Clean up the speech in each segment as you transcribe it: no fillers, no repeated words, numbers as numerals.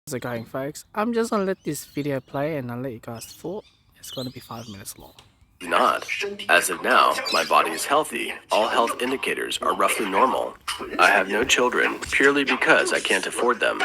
How's it going, folks? I'm just gonna let this video play and I'll let you guys thought. It's gonna be 5 minutes long. Not. As of now, my body is healthy. All health indicators are roughly normal. I have no children purely because I can't afford them.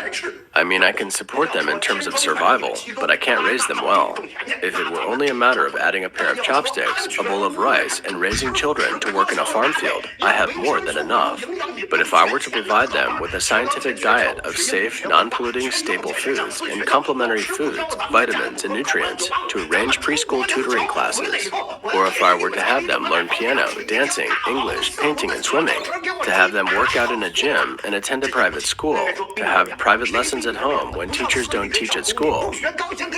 I mean, I can support them in terms of survival, but I can't raise them well. If it were only a matter of adding a pair of chopsticks, a bowl of rice, and raising children to work in a farm field, I have more than enough. But if I were to provide them with a scientific diet of safe, non-polluting staple foods and complementary foods, vitamins, and nutrients to arrange preschool tutoring classes, or if I were to have them learn piano, dancing, English, painting, and swimming, to have them work out in a gym and attend a private school, to have private lessons at home when teachers don't teach at school,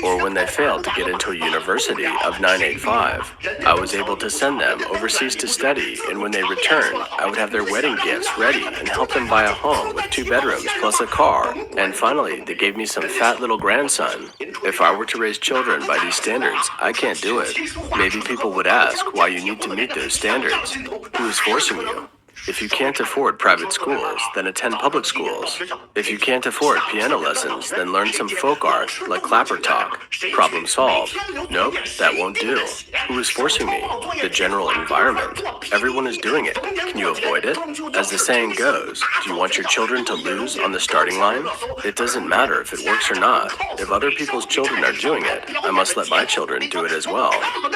or when they fail to get into a university of 985, I was able to send them overseas to study, and when they returned, I would have their wedding gifts ready and help them buy a home with 2 bedrooms plus a car, and finally, they gave me some fat little grandson. If I were to raise children by these standards, I can't do it. Maybe people would ask why you need to meet those standards. Who is forcing you? If you can't afford private schools, then attend public schools. If you can't afford piano lessons, then learn some folk art like clapper talk. Problem solved. Nope, that won't do. Who is forcing me? The general environment. Everyone is doing it. Can you avoid it? As the saying goes, do you want your children to lose on the starting line? It doesn't matter if it works or not. If other people's children are doing it, I must let my children do it as well.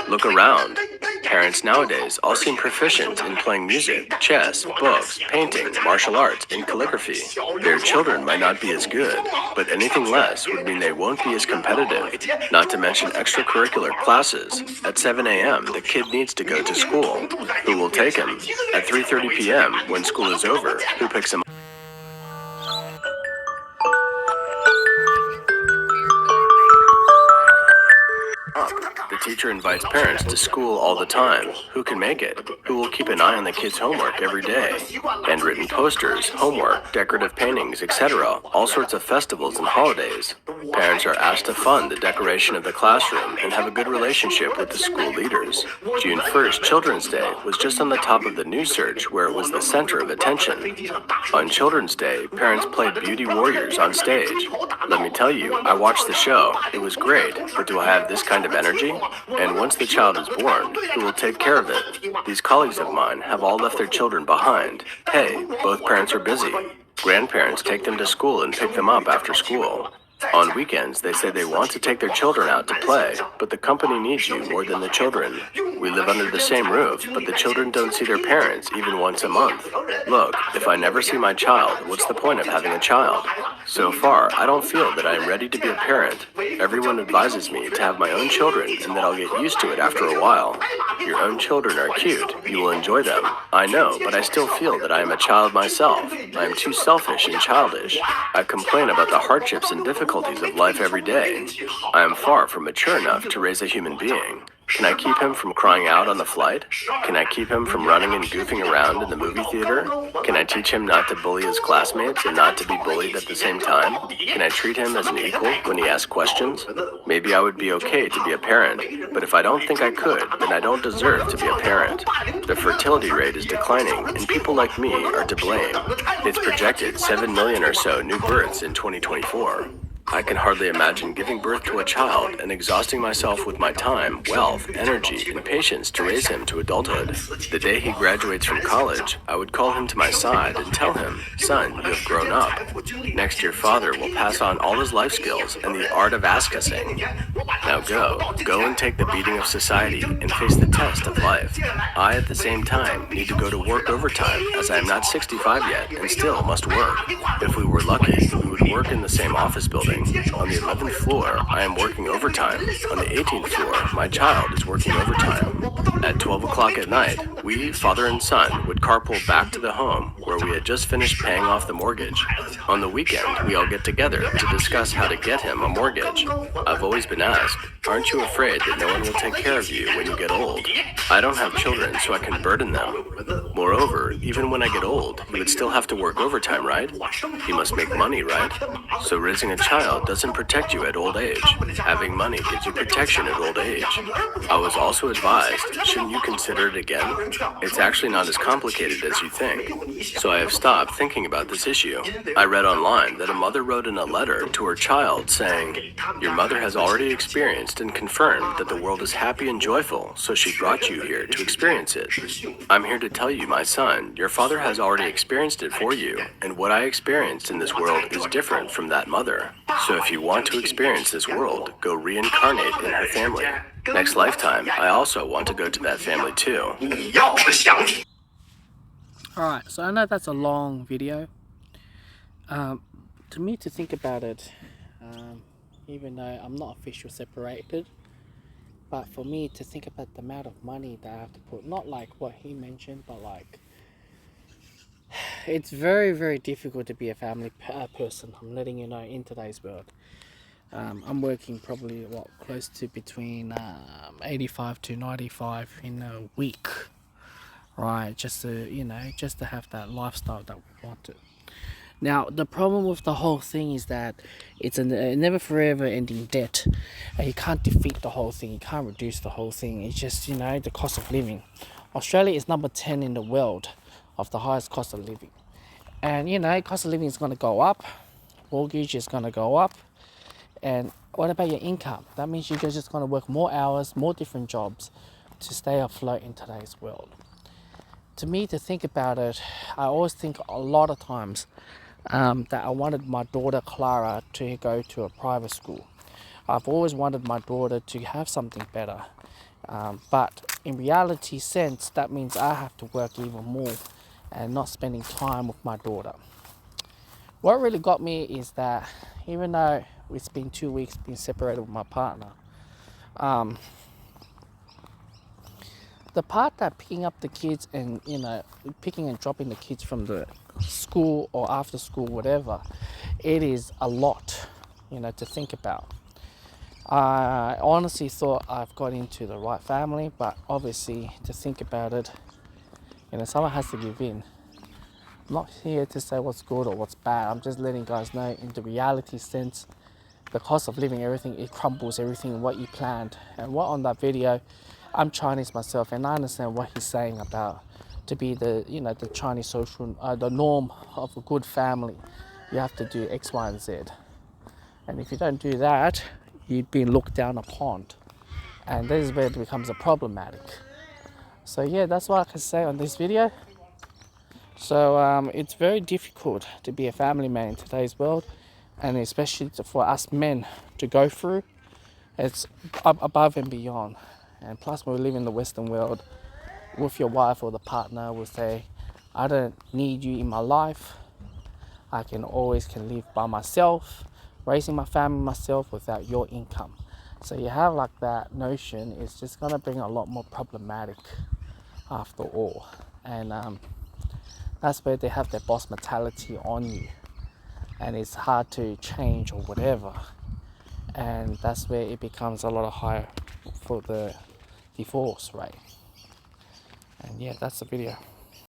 Look around. Parents nowadays all seem proficient in playing music, chess, books, painting, martial arts, and calligraphy. Their children might not be as good, but anything less would mean they won't be as competitive. Not to mention extracurricular classes. At 7 a.m., the kid needs to go to school. Who will take him? At 3:30 p.m., when school is over, who picks him up? The teacher invites parents to school all the time. Who can make it? Who will keep an eye on the kids' homework every day? Handwritten posters, homework, decorative paintings, etc. All sorts of festivals and holidays. Parents are asked to fund the decoration of the classroom and have a good relationship with the school leaders. June 1st, Children's Day, was just on the top of the news search where it was the center of attention. On Children's Day, parents played beauty warriors on stage. Let me tell you, I watched the show. It was great, but do I have this kind of energy? And once the child is born, who will take care of it? These colleagues of mine have all left their children behind. Hey, both parents are busy. Grandparents take them to school and pick them up after school. On weekends, they say they want to take their children out to play, but the company needs you more than the children. We live under the same roof, but the children don't see their parents even once a month. Look, if I never see my child, what's the point of having a child? So far, I don't feel that I am ready to be a parent. Everyone advises me to have my own children and that I'll get used to it after a while. Your own children are cute. You will enjoy them. I know, but I still feel that I am a child myself. I am too selfish and childish. I complain about the hardships and difficulties of life every day. I am far from mature enough to raise a human being. Can I keep him from crying out on the flight? Can I keep him from running and goofing around in the movie theater? Can I teach him not to bully his classmates and not to be bullied at the same time? Can I treat him as an equal when he asks questions? Maybe I would be okay to be a parent, but if I don't think I could, then I don't deserve to be a parent. The fertility rate is declining, and people like me are to blame. It's projected 7 million or so new births in 2024. I can hardly imagine giving birth to a child and exhausting myself with my time, wealth, energy, and patience to raise him to adulthood. The day he graduates from college, I would call him to my side and tell him, "Son, you have grown up. Next, your father will pass on all his life skills and the art of ass-kissing. Now go and take the beating of society and face the test of life. I, at the same time, need to go to work overtime as I am not 65 yet and still must work. If we were lucky, we would work in the same office building. On the 11th floor, I am working overtime. On the 18th floor, my child is working overtime. At 12 o'clock at night, we, father and son, would carpool back to the home where we had just finished paying off the mortgage. On the weekend, we all get together to discuss how to get him a mortgage. I've always been asked, aren't you afraid that no one will take care of you when you get old? I don't have children, so I can burden them. Moreover, even when I get old, he would still have to work overtime, right? He must make money, right? So raising a child doesn't protect you at old age. Having money gives you protection at old age. I was also advised, shouldn't you consider it again? It's actually not as complicated as you think. So I have stopped thinking about this issue. I read online that a mother wrote in a letter to her child saying, "Your mother has already experienced and confirmed that the world is happy and joyful, so she brought you here to experience it. I'm here to tell you, my son, your father has already experienced it for you, and what I experienced in this world is different from that mother. So if you want to experience this world, go reincarnate in her family. Next lifetime, I also want to go to that family too." Alright, so I know that's a long video. To me, to think about it, even though I'm not officially separated, but for me to think about the amount of money that I have to put, not like what he mentioned, but like, it's very, very difficult to be a family person, I'm letting you know, in today's world. I'm working probably, close to between 85 to 95 in a week, right? Just to, just to have that lifestyle that we wanted. Now, the problem with the whole thing is that it's a never forever ending debt. And you can't defeat the whole thing. You can't reduce the whole thing. It's just, the cost of living. Australia is number 10 in the world of the highest cost of living. And, cost of living is going to go up. Mortgage is going to go up. And what about your income? That means you're just going to work more hours, more different jobs to stay afloat in today's world. To me, to think about it, I always think a lot of times that I wanted my daughter Clara to go to a private school. I've always wanted my daughter to have something better. But in reality sense, that means I have to work even more and not spending time with my daughter. What really got me is that even though it's been 2 weeks being separated with my partner, the part that picking up the kids and, picking and dropping the kids from the school or after school, whatever, it is a lot, to think about. I honestly thought I've got into the right family, but obviously to think about it, someone has to give in. I'm not here to say what's good or what's bad. I'm just letting you guys know in the reality sense, the cost of living, everything, it crumbles everything, what you planned. And what on that video, I'm Chinese myself, and I understand what he's saying about to be the, the Chinese social, the norm of a good family. You have to do X, Y, and Z. And if you don't do that, you've been looked down upon. And this is where it becomes a problematic. So yeah, that's what I can say on this video. So it's very difficult to be a family man in today's world, and especially for us men to go through. It's above and beyond. And plus, when we live in the Western world, with your wife or the partner will say, "I don't need you in my life. I can live by myself, raising my family myself without your income." So you have like that notion, it's just gonna bring a lot more problematic after all. And that's where they have their boss mentality on you, and it's hard to change or whatever. And that's where it becomes a lot higher for the divorce rate. And yeah, that's the video.